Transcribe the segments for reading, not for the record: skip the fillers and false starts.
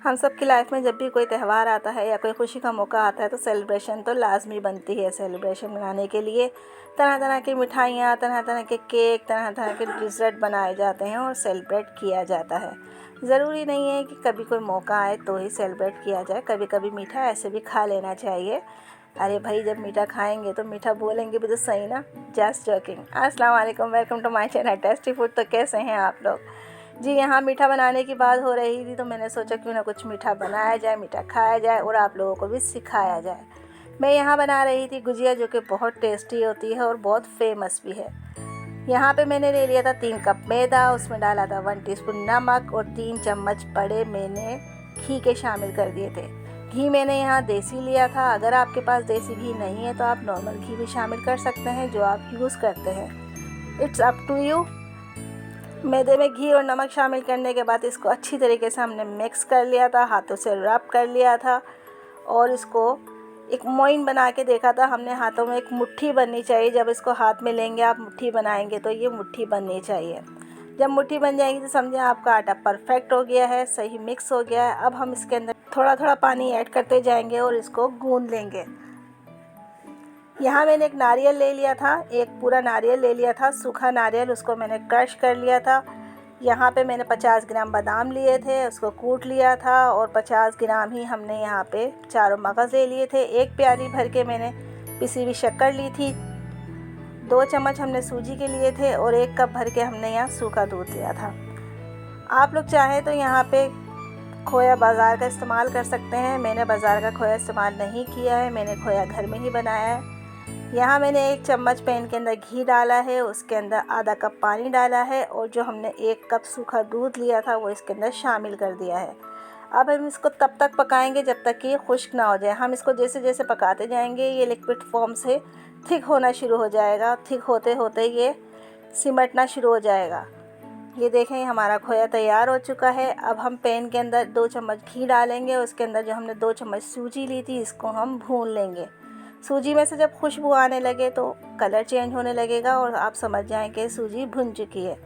हम सब की लाइफ में जब भी कोई त्यौहार आता है या कोई खुशी का मौका आता है तो सेलिब्रेशन तो लाजमी बनती है। सेलिब्रेशन मनाने के लिए तरह तरह की मिठाइयाँ, तरह तरह के केक, तरह तरह के डिज़र्ट बनाए जाते हैं और सेलिब्रेट किया जाता है। ज़रूरी नहीं है कि कभी कोई मौका आए तो ही सेलिब्रेट किया जाए, कभी कभी मीठा ऐसे भी खा लेना चाहिए। अरे भाई, जब मीठा खाएंगे तो मीठा बोलेंगे भी तो सही ना। Just joking. अस्सलाम वालेकुम, welcome to my channel tasty food. तो कैसे हैं आप लोग जी। यहाँ मीठा बनाने की बात हो रही थी तो मैंने सोचा क्यों ना कुछ मीठा बनाया जाए, मीठा खाया जाए और आप लोगों को भी सिखाया जाए। मैं यहाँ बना रही थी गुजिया, जो कि बहुत टेस्टी होती है और बहुत फेमस भी है। यहाँ पे मैंने ले लिया था 3 कप मैदा, उसमें डाला था 1 टीस्पून नमक और 3 चम्मच बड़े मैंने घी के शामिल कर दिए थे। घी मैंने यहाँ देसी लिया था। अगर आपके पास देसी घी नहीं है तो आप नॉर्मल घी भी शामिल कर सकते हैं जो आप यूज़ करते हैं। It's up to you. मैदे में घी और नमक शामिल करने के बाद इसको अच्छी तरीके से हमने मिक्स कर लिया था, हाथों से रब कर लिया था और इसको एक मोइन बना के देखा था हमने। हाथों में एक मुट्ठी बननी चाहिए। जब इसको हाथ में लेंगे आप, मुट्ठी बनाएंगे तो ये मुट्ठी बननी चाहिए। जब मुट्ठी बन जाएगी तो समझें आपका आटा परफेक्ट हो गया है, सही मिक्स हो गया है। अब हम इसके अंदर थोड़ा थोड़ा पानी ऐड करते जाएंगे और इसको गूंद लेंगे। यहाँ मैंने एक नारियल ले लिया था, एक पूरा नारियल ले लिया था, सूखा नारियल, उसको मैंने क्रश कर लिया था। यहाँ पे मैंने 50 ग्राम बादाम लिए थे, उसको कूट लिया था और 50 ग्राम ही हमने यहाँ पे चारों मगज़ ले लिए थे। एक प्याली भर के मैंने पिसी हुई शक्कर ली थी। 2 चम्मच हमने सूजी के लिए थे और 1 कप भर के हमने यहाँ सूखा दूध लिया था। आप लोग चाहें तो यहाँ पे खोया बाज़ार का इस्तेमाल कर सकते हैं। मैंने बाज़ार का खोया इस्तेमाल नहीं किया है, मैंने खोया घर में ही बनाया है। यहाँ मैंने 1 चम्मच पैन के अंदर घी डाला है, उसके अंदर आधा कप पानी डाला है और जो हमने 1 कप सूखा दूध लिया था वो इसके अंदर शामिल कर दिया है। अब हम इसको तब तक पकाएंगे जब तक कि ये खुश्क ना हो जाए। हम इसको जैसे जैसे पकाते जाएंगे ये लिक्विड फॉर्म से थिक होना शुरू हो जाएगा। थिक होते होते ये सिमटना शुरू हो जाएगा। ये देखें, हमारा खोया तैयार हो चुका है। अब हम पैन के अंदर 2 चम्मच घी डालेंगे, उसके अंदर जो हमने 2 चम्मच सूजी ली थी इसको हम भून लेंगे। सूजी में से जब खुशबू आने लगे तो कलर चेंज होने लगेगा और आप समझ जाएं कि सूजी भुन चुकी है।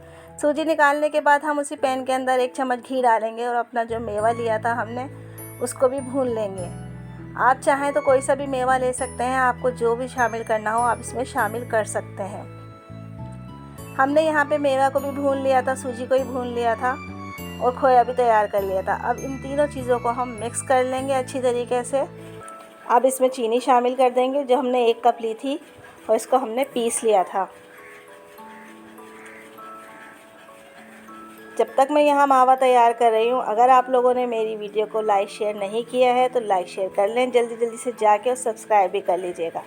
सूजी निकालने के बाद हम उसी पैन के अंदर 1 चम्मच घी डालेंगे और अपना जो मेवा लिया था हमने उसको भी भून लेंगे। आप चाहें तो कोई सा भी मेवा ले सकते हैं, आपको जो भी शामिल करना हो आप इसमें शामिल कर सकते हैं। हमने यहाँ पे मेवा को भी भून लिया था, सूजी को भी भून लिया था और खोया भी तैयार कर लिया था। अब इन तीनों चीज़ों को हम मिक्स कर लेंगे अच्छी तरीके से। अब इसमें चीनी शामिल कर देंगे जो हमने 1 कप ली थी और इसको हमने पीस लिया था। जब तक मैं यहाँ मावा तैयार कर रही हूँ, अगर आप लोगों ने मेरी वीडियो को लाइक शेयर नहीं किया है तो लाइक शेयर कर लें, जल्दी जल्दी से जाके और सब्सक्राइब भी कर लीजिएगा।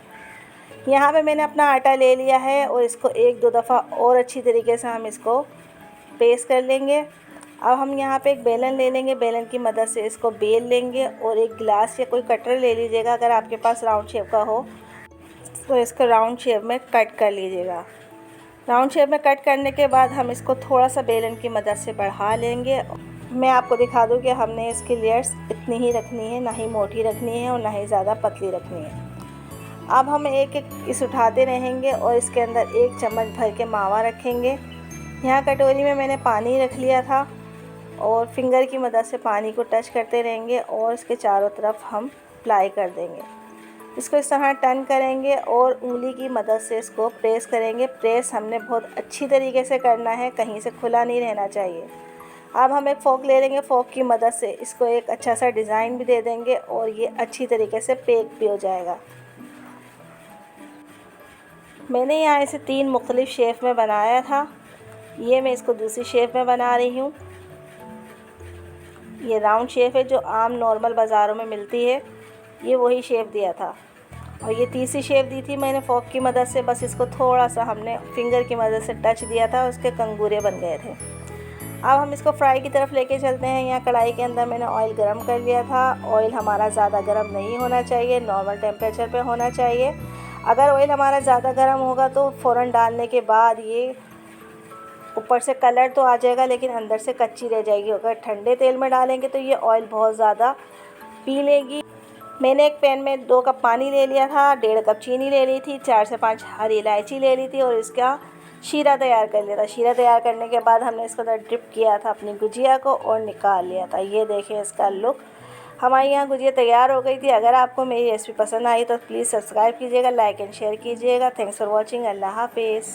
यहाँ पे मैंने अपना आटा ले लिया है और इसको 1-2 दफ़ा और अच्छी तरीके से हम इसको पेस्ट कर लेंगे। अब हम यहाँ पे एक बेलन ले लेंगे, बेलन की मदद से इसको बेल लेंगे और एक गिलास या कोई कटर ले लीजिएगा। अगर आपके पास राउंड शेप का हो तो इसको राउंड शेप में कट कर लीजिएगा। राउंड शेप में कट करने के बाद हम इसको थोड़ा सा बेलन की मदद से बढ़ा लेंगे। मैं आपको दिखा दूँ कि हमने इसकी लेयर्स इतनी ही रखनी है, ना ही मोटी रखनी है और ना ही ज़्यादा पतली रखनी है। अब हम एक एक इस उठाते रहेंगे और इसके अंदर 1 चम्मच भर के मावा रखेंगे। यहाँ कटोरी में मैंने पानी रख लिया था और फिंगर की मदद से पानी को टच करते रहेंगे और इसके चारों तरफ हम अप्लाई कर देंगे। इसको इस तरह टर्न करेंगे और उंगली की मदद से इसको प्रेस करेंगे। प्रेस हमने बहुत अच्छी तरीके से करना है, कहीं से खुला नहीं रहना चाहिए। अब हम एक फ़ोक ले लेंगे, फ़ोक की मदद से इसको एक अच्छा सा डिज़ाइन भी दे देंगे और ये अच्छी तरीके से पेक भी हो जाएगा। मैंने यहाँ इसे 3 मुख्तलिफ़ शेप में बनाया था। ये मैं इसको दूसरी शेप में बना रही हूँ। ये राउंड शेप है जो आम नॉर्मल बाज़ारों में मिलती है, ये वही शेप दिया था। और ये तीसरी शेप दी थी मैंने फ़ोक की मदद से, बस इसको थोड़ा सा हमने फिंगर की मदद से टच दिया था, उसके कंगूरे बन गए थे। अब हम इसको फ्राई की तरफ लेके चलते हैं। यहाँ कढ़ाई के अंदर मैंने ऑयल गरम कर लिया था। ऑयल हमारा ज़्यादा गरम नहीं होना चाहिए, नॉर्मल टेम्परेचर पे होना चाहिए। अगर ऑयल हमारा ज़्यादा गरम होगा तो फ़ौरन डालने के बाद ये ऊपर से कलर तो आ जाएगा लेकिन अंदर से कच्ची रह जाएगी। अगर ठंडे तेल में डालेंगे तो ये ऑयल बहुत ज़्यादा पी लेगी। मैंने एक पैन में 2 कप पानी ले लिया था, 1.5 कप चीनी ले ली थी, 4 से 5 हरी इलायची ले ली थी और इसका शीरा तैयार कर लिया था। शीरा तैयार करने के बाद हमने इसके अंदर डिप किया था अपनी गुजिया को और निकाल लिया था। ये देखें इसका लुक। हमारे यहाँ गुजिया तैयार हो गई थी। अगर आपको मेरी रेसिपी पसंद आई तो प्लीज़ सब्सक्राइब कीजिएगा, लाइक एंड शेयर कीजिएगा। Thanks for watching. अल्लाह हाफिज़।